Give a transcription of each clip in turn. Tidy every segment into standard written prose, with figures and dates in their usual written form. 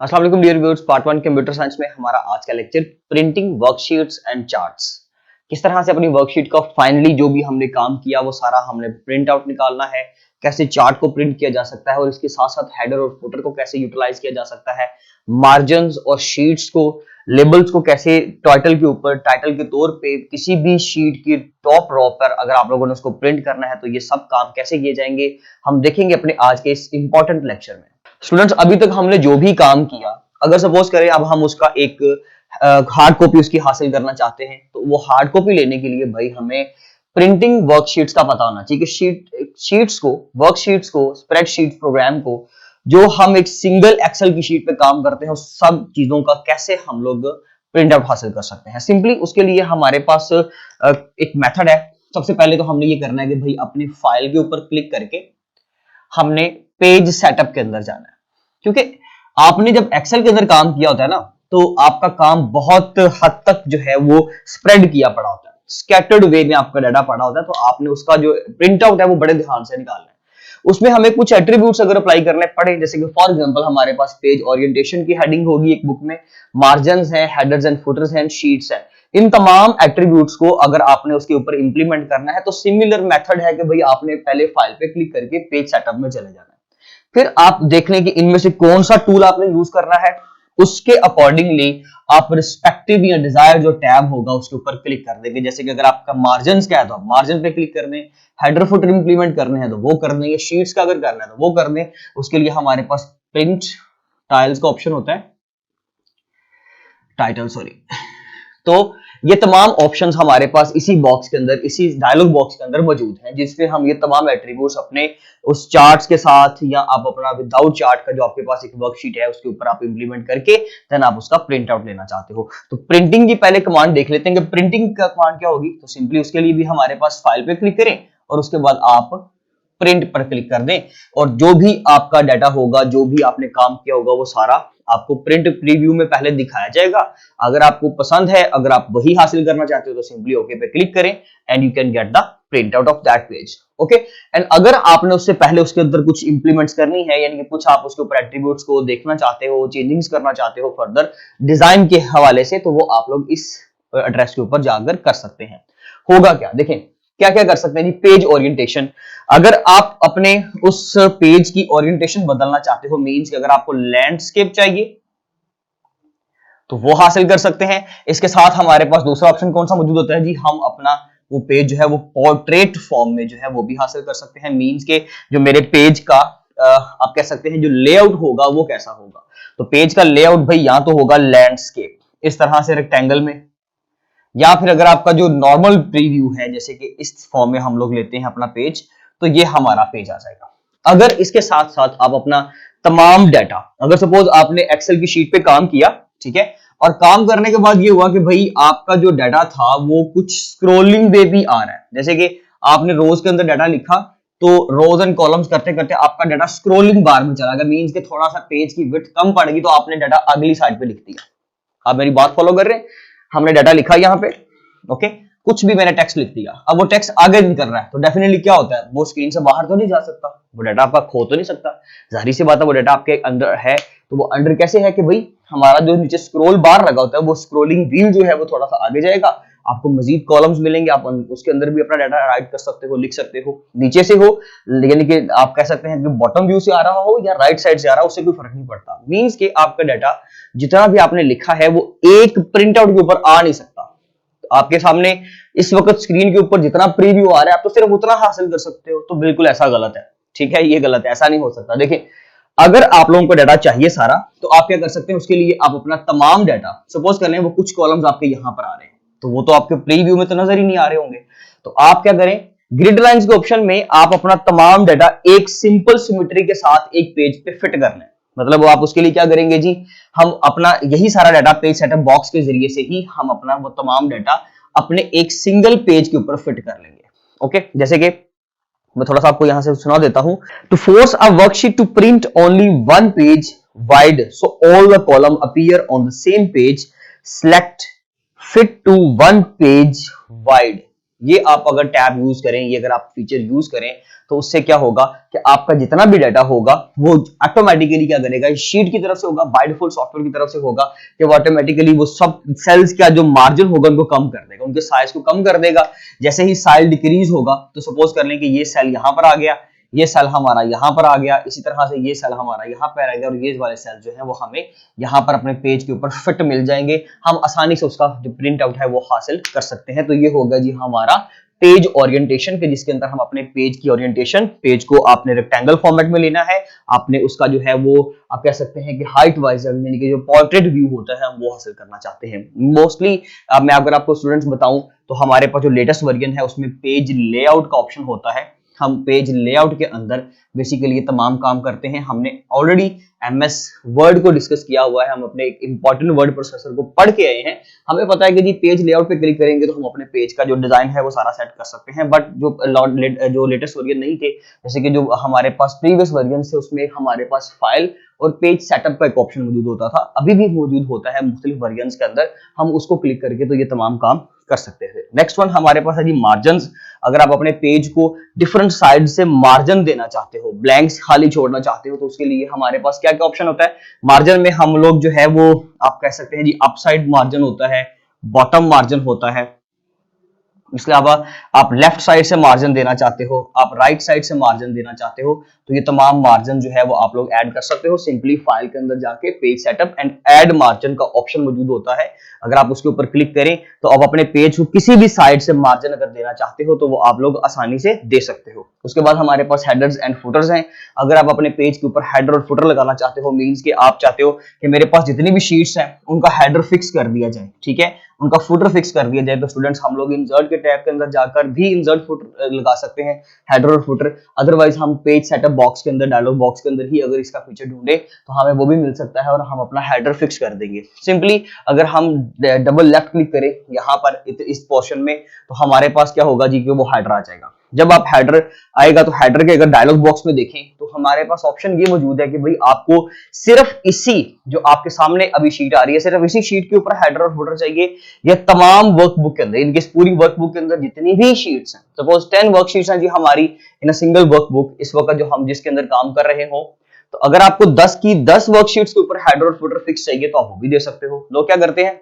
अस्सलाम वालेकुम dear viewers. Part 1 computer science में हमारा आज का lecture printing worksheets and charts. किस तरह से अपनी वर्कशीट का फाइनली जो भी हमने काम किया वो सारा हमने प्रिंट आउट निकालना है, कैसे चार्ट को प्रिंट किया जा सकता है और इसके साथ साथ हेडर और फुटर को कैसे यूटिलाइज किया जा सकता है, मार्जिन्स और शीट्स को, लेबल्स को कैसे टाइटल के ऊपर, टाइटल के तौर पे किसी भी शीट की टॉप रो पर अगर आप लोगों ने उसको प्रिंट करना है तो ये सब काम कैसे किए जाएंगे हम देखेंगे अपने आज के इस इंपॉर्टेंट लेक्चर में। स्टूडेंट्स, अभी तक हमने जो भी काम किया, अगर सपोज करें अब हम उसका एक हार्ड कॉपी उसकी हासिल करना चाहते हैं तो वो हार्ड कॉपी लेने के लिए भाई हमें प्रिंटिंग वर्कशीट्स का पता होना चाहिए कि शीट्स को, वर्कशीट्स को, स्प्रेडशीट प्रोग्राम को जो हम एक सिंगल एक्सेल की शीट पे काम करते हैं उस सब चीजों का कैसे हम लोग प्रिंट आउट हासिल कर सकते हैं। सिंपली उसके लिए हमारे पास एक मेथड है। सबसे पहले तो हमने ये करना है कि भाई अपनी फाइल के ऊपर क्लिक करके हमने पेज सेटअप के अंदर जाना है, क्योंकि आपने जब एक्सेल के अंदर काम किया होता है ना तो आपका काम बहुत हद तक जो है वो स्प्रेड किया पड़ा होता है, स्कैटर्ड वे में आपका डाटा पड़ा होता है, तो आपने उसका जो प्रिंट आउट है वो बड़े ध्यान से निकालना है। उसमें हमें कुछ एट्रीब्यूट्स अगर अप्लाई करने पड़े, जैसे कि फॉर एग्जांपल हमारे पास पेज ओरिएंटेशन की हेडिंग होगी एक बुक में, मार्जिन्स हैं, हेडर्स एंड फुटर्स हैं, शीट्स हैं, इन तमाम एट्रीब्यूट्स को अगर आपने उसके ऊपर इंप्लीमेंट करना है तो सिमिलर मेथड है कि भाई आपने पहले फाइल पे क्लिक करके पेज सेटअप में चले जाना है। फिर आप देख लें कि इनमें से कौन सा टूल आपने यूज करना है, उसके अकॉर्डिंगली आप रिस्पेक्टिव या डिजायर जो टैब होगा उसके ऊपर क्लिक कर देंगे। जैसे कि अगर आपका मार्जिन्स का है तो आप मार्जिन पे क्लिक कर दें, हेडर फुटर इंप्लीमेंट करने हैं तो वो कर दें, या शीट्स का अगर करना है तो वो कर दें। उसके लिए हमारे पास प्रिंट टाइल्स का ऑप्शन होता है, टाइटल सॉरी। तो ये तमाम ऑप्शंस हमारे पास इसी बॉक्स के अंदर, इसी डायलॉग बॉक्स के अंदर मौजूद हैं, जिसमें हम ये तमाम एट्रीब्यूट्स अपने उस चार्ट्स के साथ या आप अपना विदाउट चार्ट का जो आपके पास एक वर्कशीट है उसके ऊपर आप इंप्लीमेंट करके देन आप उसका प्रिंट आउट लेना चाहते हो। तो प्रिंटिंग की पहले कमांड देख लेते हैं कि प्रिंटिंग का कमांड क्या होगी। तो सिंपली उसके लिए भी हमारे पास फाइल पे क्लिक करें और उसके बाद आप प्रिंट पर क्लिक कर दें और जो भी आपका डाटा होगा, जो भी आपने काम किया होगा वो सारा आपको प्रिंट प्रीव्यू में पहले दिखाया जाएगा। अगर आपको पसंद है, अगर आप वही हासिल करना चाहते हो तो सिंपली ओके पे क्लिक करें and you can get the print out of that page. Okay, and अगर आपने उससे पहले उसके अंदर कुछ इंप्लीमेंट्स करनी है, यानी कि कुछ आप उसके ऊपर एट्रीब्यूट्स को देखना चाहते हो, चेंजिंग्स करना चाहते हो फर्दर डिजाइन के हवाले से, तो वो आप लोग इस एड्रेस के ऊपर जाकर कर सकते हैं। होगा क्या, देखें क्या क्या कर सकते हैं जी। पेज ओरिएंटेशन, अगर आप अपने उस पेज की ओरिएंटेशन बदलना चाहते हो, मींस कि अगर आपको लैंडस्केप चाहिए तो वो हासिल कर सकते हैं। इसके साथ हमारे पास दूसरा ऑप्शन कौन सा मौजूद होता है जी, हम अपना वो पेज जो है वो पोर्ट्रेट फॉर्म में जो है वो भी हासिल कर सकते हैं। मींस के जो मेरे पेज का आप कह सकते हैं जो लेआउट होगा वो कैसा होगा। तो पेज का लेआउट भाई या तो होगा लैंडस्केप इस तरह से रेक्टेंगल में, या फिर अगर आपका जो नॉर्मल प्रीव्यू है जैसे कि इस फॉर्म में हम लोग लेते हैं अपना पेज, तो ये हमारा पेज आ जाएगा। अगर इसके साथ साथ आप अपना तमाम डाटा, अगर सपोज आपने एक्सेल की शीट पे काम किया, ठीक है, और काम करने के बाद ये हुआ कि भाई आपका जो डाटा था वो कुछ स्क्रोलिंग वे भी आ रहा है, जैसे कि आपने रोज के अंदर डाटा लिखा तो रोज एंड कॉलम्स करते करते आपका डाटा स्क्रोलिंग बार में चला गया, मींस के थोड़ा सा पेज की विड्थ कम पड़ गई तो आपने डाटा अगली साइड पे लिख दिया। आप मेरी बात फॉलो कर रहे हैं? हमने डाटा लिखा यहाँ पे, ओके, कुछ भी मैंने टेक्स्ट लिख दिया, अब वो टेक्स्ट आगे नहीं कर रहा है तो डेफिनेटली क्या होता है, वो स्क्रीन से बाहर तो नहीं जा सकता, वो डाटा आपका खो तो नहीं सकता। जाहिर सी बात है वो डाटा आपके अंदर है, तो वो अंडर कैसे है कि भाई हमारा जो नीचे स्क्रॉल बार लगा होता है वो स्क्रॉलिंग व्हील जो है वो थोड़ा सा आगे जाएगा, आपको मजीद कॉलम्स मिलेंगे, आप उसके अंदर भी अपना डाटा राइट कर सकते हो, लिख सकते हो, नीचे से हो, यानी कि आप कह सकते हैं कि बॉटम व्यू से आ रहा हो या राइट साइड से आ रहा हो, उससे कोई फर्क नहीं पड़ता। मींस कि आपका डाटा जितना भी आपने लिखा है वो एक प्रिंट आउट के ऊपर आ नहीं सकता। आपके सामने इस वक्त स्क्रीन के ऊपर जितना प्रीव्यू आ रहा है आप तो सिर्फ उतना हासिल कर सकते हो, तो बिल्कुल ऐसा गलत है, ठीक है, ये गलत है, ऐसा नहीं हो सकता। देखिए अगर आप लोगों को डाटा चाहिए सारा तो आप क्या कर सकते हैं, उसके लिए आप अपना तमाम डाटा, सपोज कर लें वो कुछ कॉलम्स आपके यहां पर आ रहे हैं तो वो तो आपके प्रीव्यू में तो नजर ही नहीं आ रहे होंगे, तो आप क्या करें, ग्रिड लाइंस के ऑप्शन में आप अपना तमाम डाटा एक सिंपल सिमेट्री के साथ एक पेज पे फिट कर लें। मतलब आप उसके लिए क्या करेंगे जी, हम अपना यही सारा डाटा पेज सेटअप बॉक्स के जरिए से ही हम अपना वो तमाम डाटा अपने एक सिंगल पेज के ऊपर फिट कर लेंगे। ओके, जैसे कि मैं थोड़ा सा आपको यहां से सुना देता हूं, to force a worksheet to print only one page wide so all the column appear on the same page, select fit to one page wide. ये आप अगर टैब यूज करें, ये अगर आप फीचर यूज करें तो उससे क्या होगा कि आपका जितना भी डाटा होगा वो ऑटोमेटिकली क्या करेगा, इस शीट की तरफ से होगा, बाय डिफॉल्ट सॉफ्टवेयर की तरफ से होगा कि वो ऑटोमेटिकली वो सब सेल्स का जो मार्जिन होगा उनको कम कर देगा, उनके साइज को कम कर देगा। जैसे ही साइज डिक्रीज होगा तो सपोज कर लें कि ये सेल यहां पर आ गया, ये सेल हमारा यहां पर आ गया, इसी तरह से ये सेल हमारा यहां पर आ गया और ये वाले सेल जो है वो हमें यहां पर अपने पेज के ऊपर फिट मिल जाएंगे, हम आसानी से उसका जो प्रिंट आउट है वो हासिल कर सकते हैं। तो ये होगा जी हमारा पेज ओरिएंटेशन के, जिसके अंदर हम अपने पेज की ओरिएंटेशन, पेज को आपने रेक्टेंगल फॉर्मेट में लेना है, आपने उसका जो है वो आप कह सकते हैं कि हाइट वाइज यानी कि जो पोर्ट्रेट व्यू होता है हम वो हासिल करना चाहते हैं। मोस्टली मैं अगर आपको स्टूडेंट्स बताऊं तो हमारे पास जो लेटेस्ट वर्जन है उसमें पेज लेआउट का ऑप्शन होता है, हम पेज लेआउट के अंदर बेसिकली ये तमाम काम करते हैं। हमने ऑलरेडी एमएस वर्ड को डिस्कस किया हुआ है, हम अपने एक इंपॉर्टेंट वर्ड प्रोसेसर को पढ़ के आए हैं, हमें पता है कि जी पेज लेआउट पे क्लिक करेंगे तो हम अपने पेज का जो डिजाइन है वो सारा सेट कर सकते हैं। बट जो लेटेस्ट वर्जन नहीं थे, जैसे कि जो हमारे पास प्रीवियस वर्जन से, उसमें हमारे पास फाइल और पेज सेटअप का एक ऑप्शन मौजूद होता था, अभी भी मौजूद होता है मुख्तलिफ वर्जन्स के अंदर, हम उसको क्लिक करके तो ये तमाम काम कर सकते थे। नेक्स्ट वन हमारे पास है जी मार्जिन्स। अगर आप अपने पेज को डिफरेंट साइड से मार्जिन देना चाहते हो, ब्लैंक्स खाली छोड़ना चाहते हो, तो उसके लिए हमारे पास क्या क्या ऑप्शन होता है। मार्जिन में हम लोग जो है वो आप कह सकते हैं जी अपसाइड मार्जिन होता है, बॉटम मार्जिन होता है, इसके अलावा आप लेफ्ट साइड से मार्जिन देना चाहते हो, आप राइट साइड से मार्जिन देना चाहते हो, तो ये तमाम मार्जिन जो है वो आप लोग ऐड कर सकते हो। सिंपली फाइल के अंदर जाके page setup and add margin का ऑप्शन मौजूद होता है, अगर आप उसके ऊपर क्लिक करें तो आप अपने पेज को किसी भी साइड से मार्जिन अगर देना चाहते हो तो वो आप लोग आसानी से दे सकते हो। उसके बाद हमारे पास हेडर्स एंड फुटर्स हैं। अगर आप अपने पेज के ऊपर हेडर और फुटर लगाना चाहते हो, मींस कि आप चाहते हो कि मेरे पास जितनी भी शीट्स हैं उनका हेडर फिक्स कर दिया जाए, ठीक है, उनका फुटर फिक्स कर दिया जाए, तो स्टूडेंट्स हम लोग इंसर्ट के टैब के अंदर जाकर भी इंसर्ट फुटर लगा सकते हैं, हेडर और फुटर। अदरवाइज हम पेज सेटअप बॉक्स के अंदर, डायलॉग बॉक्स के अंदर ही अगर इसका फीचर ढूंढे तो हमें वो भी मिल सकता है और हम अपना हेडर फिक्स कर देंगे। सिंपली अगर हम डबल लेफ्ट क्लिक करें यहाँ पर इस पोर्शन में तो हमारे पास क्या होगा जी कि वो हेडर आ जाएगा। जब आप हेडर आएगा तो हेडर के अगर डायलॉग बॉक्स में देखें तो हमारे पास ऑप्शन ये मौजूद है कि भाई आपको सिर्फ इसी जो आपके सामने अभी शीट आ रही है, सिर्फ इसी शीट के ऊपर हेडर और फुटर चाहिए। ये तमाम वर्कबुक के अंदर, इनकी पूरी वर्कबुक के अंदर जितनी भी शीट्स हैं, सपोज 10 वर्कशीट्स हैं जी हमारी इन अ सिंगल वर्कबुक, इस वक्त जो हम जिसके अंदर काम कर रहे हो, तो अगर आपको 10 की 10 वर्कशीट्स के ऊपर हेडर और फुटर फिक्स चाहिए तो आप वो भी दे सकते हो। लोग क्या करते हैं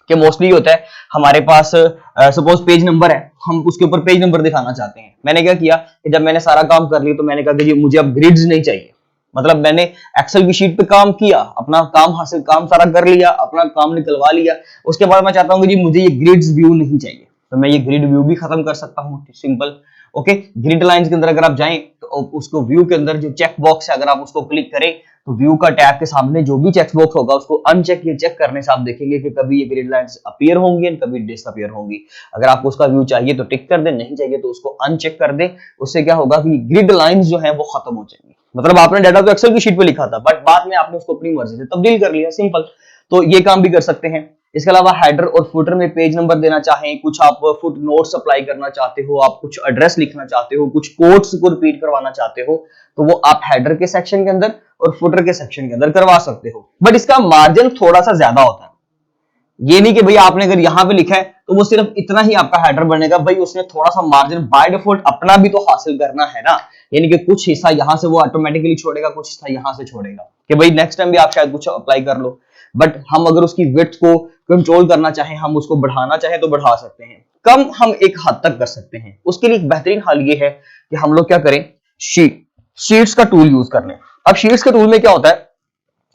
कि मोस्टली होता है हमारे पास सपोज पेज नंबर है, हम उसके ऊपर पेज नंबर दिखाना चाहते हैं। मैंने क्या किया कि जब मैंने सारा काम कर लिया तो मैंने कहा कि मुझे अब ग्रिड्स नहीं चाहिए, मतलब मैंने एक्सेल की शीट पे काम किया, अपना काम हासिल, काम सारा कर लिया, अपना काम निकलवा लिया, उसके बाद मैं चाहता हूं कि जी मुझे ये ग्रिड्स व्यू नहीं चाहिए, तो मैं ये ग्रिड व्यू भी खत्म कर सकता हूं, सिंपल। ओके, ग्रिड लाइंस के अंदर अगर आप जाएं तो उसको व्यू के अंदर जो चेक बॉक्स है अगर आप उसको क्लिक करें तो व्यू का टैब के सामने जो भी चेक बॉक्स होगा उसको अनचेक या चेक करने से आप देखेंगे कि कभी ये ग्रिड लाइंस अपीयर होंगी और कभी डिसअपीयर होंगी। अगर आपको उसका व्यू चाहिए तो टिक कर दे, नहीं चाहिए तो उसको अनचेक कर दे। उससे क्या होगा कि ग्रिड लाइंस जो है वो खत्म हो जाएंगी। मतलब आपने डाटा तो एक्सेल की शीट पे लिखा था बट बाद में आपने उसको अपनी मर्जी से तब्दील कर लिया, सिंपल। तो ये काम भी कर सकते हैं। इसके अलावा हेडर और फुटर में पेज नंबर देना चाहें, कुछ आप फुट नोट्स अप्लाई करना चाहते हो, आप कुछ एड्रेस लिखना चाहते हो, कुछ कोड्स को रिपीट करवाना चाहते हो, तो वो आप हेडर के सेक्शन के अंदर और फुटर के सेक्शन के अंदर करवा सकते हो। बट इसका मार्जिन थोड़ा सा ज्यादा होता है। ये नहीं कि भाई आपने अगर यहां पे लिखा है तो वो सिर्फ इतना ही आपका हेडर बनेगा, भाई उसने थोड़ा सा मार्जिन बाय डिफॉल्ट अपना भी तो हासिल करना है ना, यानी कि कुछ हिस्सा यहां से वो ऑटोमेटिकली छोड़ेगा, कुछ हिस्सा यहां से छोड़ेगा कि भाई नेक्स्ट टाइम भी आप शायद कुछ अप्लाई कर लो। बट हम अगर उसकी विड्थ को कंट्रोल करना चाहें, हम उसको बढ़ाना चाहें तो बढ़ा सकते हैं, कम हम एक हद तक कर सकते हैं। उसके लिए एक बेहतरीन हल ये है कि हम लोग क्या करें, शीट्स का टूल यूज कर लें। अब शीट्स के टूल में क्या होता है,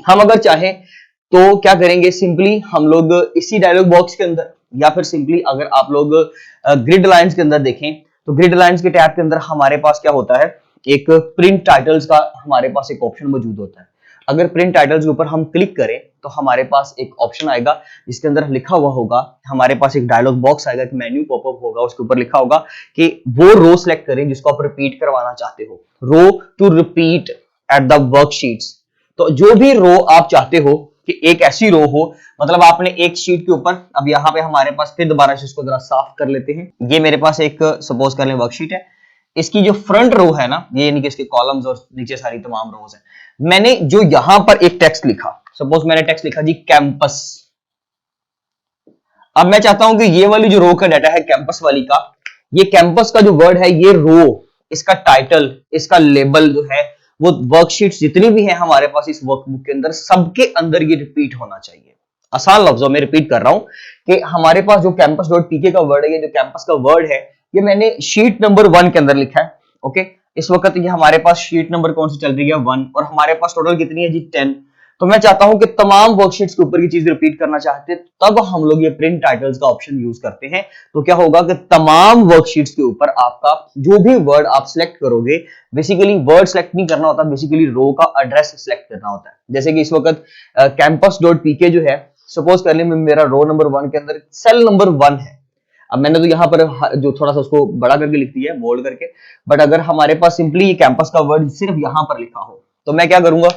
हम अगर चाहें तो क्या करेंगे, सिंपली हम लोग इसी डायलॉग बॉक्स के अंदर या फिर सिंपली अगर आप लोग ग्रिड लाइंस के अंदर देखें तो ग्रिड लाइंस के टैब के अंदर हमारे पास क्या होता है, एक प्रिंट टाइटल्स का हमारे पास एक ऑप्शन मौजूद होता है। अगर प्रिंट टाइटल्स के ऊपर हम क्लिक करें तो हमारे पास एक ऑप्शन आएगा जिसके अंदर लिखा हुआ होगा, हमारे पास एक डायलॉग बॉक्स आएगा, एक मेन्यू पॉपअप होगा, उसके ऊपर लिखा होगा कि वो रो सिलेक्ट करें जिसको आप रिपीट करवाना चाहते हो, row two repeat at the worksheets. तो जो भी रो आप चाहते हो कि एक ऐसी रो हो, मतलब आपने एक शीट के ऊपर, अब यहाँ पे हमारे पास फिर दोबारा से इसको जरा साफ कर लेते हैं। ये मेरे पास एक सपोज कर लें वर्कशीट है, इसकी जो फ्रंट रो है ना, ये यानी कि इसके कॉलम्स और नीचे सारी तमाम रोज हैं। मैंने जो यहां पर एक टेक्स्ट लिखा, सपोज मैंने टेक्स्ट लिखा जी कैंपस। अब मैं चाहता हूं कि ये वाली जो रो का डाटा है कैंपस वाली का, ये कैंपस का जो वर्ड है, ये रो, इसका टाइटल, इसका लेबल जो है, वो वर्कशीट्स जितनी भी है हमारे पास इस वर्कबुक के अंदर, सबके अंदर ये रिपीट होना चाहिए। आसान लफ्जों में रिपीट कर रहा हूं कि हमारे पास जो कैंपस डॉट पीके का वर्ड है, ये जो कैंपस का वर्ड है, ये मैंने शीट नंबर 1 के अंदर लिखा है। ओके, इस वक्त ये हमारे पास शीट नंबर कौन सी चल रही है, 1, और हमारे पास टोटल कितनी है जी, 10। तो मैं चाहता हूं कि तमाम वर्कशीट्स के ऊपर ये चीज रिपीट करना चाहते हैं, तब हम लोग ये प्रिंट टाइटल्स का ऑप्शन यूज करते हैं। तो क्या होगा कि तमाम वर्कशीट्स के ऊपर आपका जो भी वर्ड आप सिलेक्ट करोगे, बेसिकली वर्ड सिलेक्ट नहीं करना होता, बेसिकली रो का एड्रेस सिलेक्ट करना होता है। जैसे कि इस वक्त कैंपस डॉट पीके जो है, सपोज कर ले मेरा रो नंबर 1 के अंदर सेल नंबर 1 है। अब मैंने तो यहाँ पर जो थोड़ा सा उसको बड़ा करके लिख दिया है, बोल्ड करके, बट अगर हमारे पास सिंपली ये कैंपस का वर्ड सिर्फ यहां पर लिखा हो, तो मैं क्या करूंगा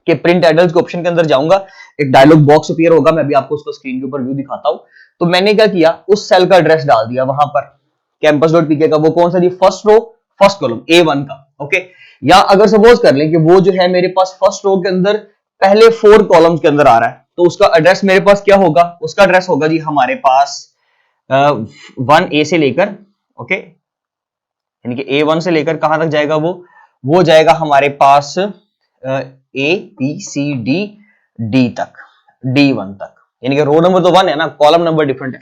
कि प्रिंट टाइटल्स के ऑप्शन के अंदर जाऊंगा, एक डायलॉग बॉक्स अपीयर होगा, मैं भी आपको उसको स्क्रीन के ऊपर व्यू दिखाता हूं। तो मैंने क्या किया, उस सेल का एड्रेस डाल दिया वहां पर, कैंपस डॉट पीके का, वो कौन सा जी, first row first column A1 का। ओके, या अगर सपोज कर लें कि वो जो है मेरे पास फर्स्ट रो के अंदर पहले 4 कॉलम्स के अंदर आ रहा है, तो उसका एड्रेस मेरे पास क्या होगा, उसका एड्रेस होगा जी हमारे पास 1A से लेकर, ओके, यानी कि A1 से लेकर कहां तक जाएगा, वो जाएगा हमारे पास A B C D तक, D1 तक, यानी कि रो नंबर तो 1 है ना, कॉलम नंबर डिफरेंट है।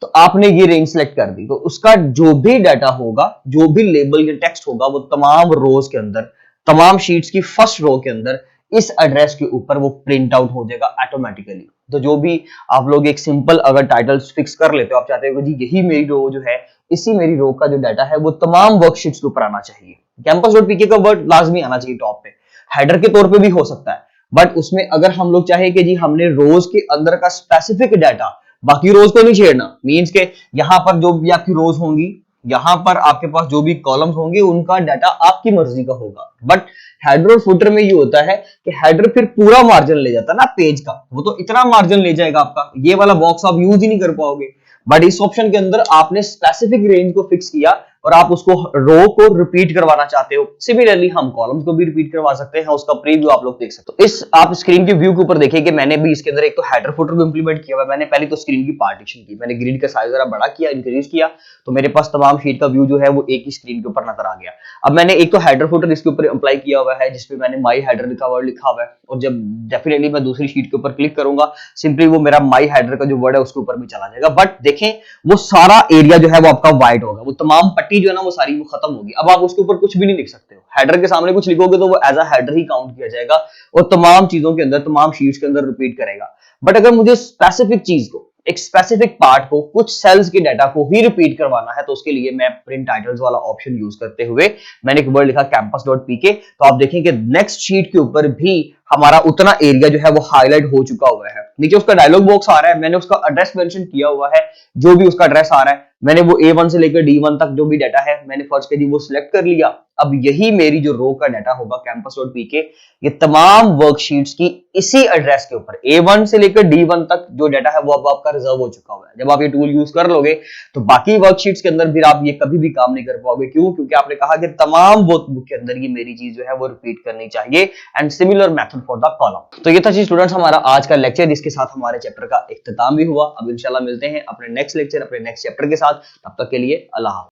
तो आपने ये रेंज सेलेक्ट कर दी, तो उसका जो भी डाटा होगा, जो भी लेबल या टेक्स्ट होगा, वो तमाम रोज के अंदर, तमाम शीट्स की फर्स्ट रो के अंदर इस एड्रेस के ऊपर वो प्रिंट आउट हो जाएगा ऑटोमेटिकली। तो जो भी आप लोग एक सिंपल अगर टाइटल्स फिक्स कर लेते हो, आप चाहते हो कि जी यही मेरी रो जो है, इसी मेरी रो का जो डाटा है वो तमाम वर्कशीट्स के ऊपर आना चाहिए, कैंपस डॉट पीके का वर्ड लाजमी आना चाहिए टॉप पे, हेडर के तौर पे भी हो सकता है, बट उसमें अगर हम लोग चाहे कि जी हमने रोज के अंदर का स्पेसिफिक डाटा, बाकी रोज को नहीं छेड़ना, मींस के यहां पर जो भी आपकी रोज होंगी, यहां पर आपके पास जो भी कॉलम्स होंगे, उनका डाटा आपकी मर्जी का होगा। बट हेडर और फुटर में ये होता है कि हेडर फिर पूरा मार्जिन ले जाता है ना पेज का, वो तो इतना मार्जिन ले जाएगा आपका, ये वाला बॉक्स आप यूज ही नहीं कर पाओगे। बट इस ऑप्शन के अंदर आपने स्पेसिफिक रेंज को फिक्स किया और आप उसको रो को रिपीट करवाना चाहते हो। सिमिलरली हम कॉलम्स को भी रिपीट करवा सकते हैं, उसका प्रीव्यू आप लोग देख सकते हो। इस आप स्क्रीन के व्यू के ऊपर देखिए कि मैंने भी इसके अंदर एक तो हेडर फुटर को इंप्लीमेंट किया हुआ है। मैंने पहले तो स्क्रीन की पार्टीशन की, मैंने ग्रिड का साइज जरा बड़ा किया, इंक्रीज किया, तो मेरे पास तमाम शीट का व्यू जो है वो एक ही स्क्रीन के ऊपर नजर आ गया। अब मैंने एक तो हेडर फुटर इसके ऊपर अप्लाई किया हुआ है, जिसपे मैंने माई हेडर लिखा हुआ है, और जब डेफिनेटली मैं दूसरी शीट के ऊपर क्लिक करूंगा, सिंपली वो मेरा माई हेडर का जो वर्ड है उसके ऊपर भी चला जाएगा। बट देखें, वो सारा एरिया जो है वो आपका व्हाइट होगा, वो तमाम पट्टी जो है ना वो सारी वो खत्म होगी। अब आप उसके ऊपर कुछ भी नहीं लिख सकते हो, हेडर के सामने कुछ लिखोगे तो वो एज अ हेडर ही काउंट किया जाएगा और तमाम चीजों के अंदर, तमाम शीट्स के अंदर रिपीट करेगा। बट अगर मुझे स्पेसिफिक चीज को, एक स्पेसिफिक पार्ट को, कुछ सेल्स के डाटा को ही रिपीट करवाना है, तो उसके लिए मैं प्रिंट टाइटल्स वाला ऑप्शन यूज करते हुए मैंने एक वर्ड लिखा कैंपस डॉट पीके। तो आप देखें कि नेक्स्ट शीट के ऊपर भी हमारा उतना एरिया जो है वो हाईलाइट हो चुका हुआ है। नीचे उसका डायलॉग बॉक्स आ रहा है, मैंने उसका एड्रेस मेंशन किया हुआ है, जो भी उसका एड्रेस आ रहा है, मैंने वो A1 से लेकर D1 तक जो भी डाटा है मैंने फर्स्ट के जी वो सिलेक्ट कर लिया। अब यही मेरी जो रो का डाटा होगा कैंपस डॉट पीके, ये तमाम वर्कशीट्स की इसी एड्रेस के ऊपर A1 से लेकर D1 तक जो डाटा है वो अब आपका रिजर्व हो चुका हुआ है। जब आप ये टूल यूज कर लोगे तो बाकी वर्कशीट्स के अंदर फिर आप ये कभी भी काम नहीं कर पाओगे। क्यों? क्योंकि आपने कहा कि तमाम वर्कबुक के अंदर ये मेरी चीज जो है वो रिपीट करनी चाहिए, and similar method for the column. तो ये था जी स्टूडेंट्स हमारा आज का लेक्चर, जिसके साथ हमारे चैप्टर का इख्तिताम भी हुआ। अब इंशाल्लाह मिलते हैं अपने नेक्स्ट लेक्चर, अपने नेक्स्ट चैप्टर के साथ। तब तक के लिए अल्लाह हाफ़िज़।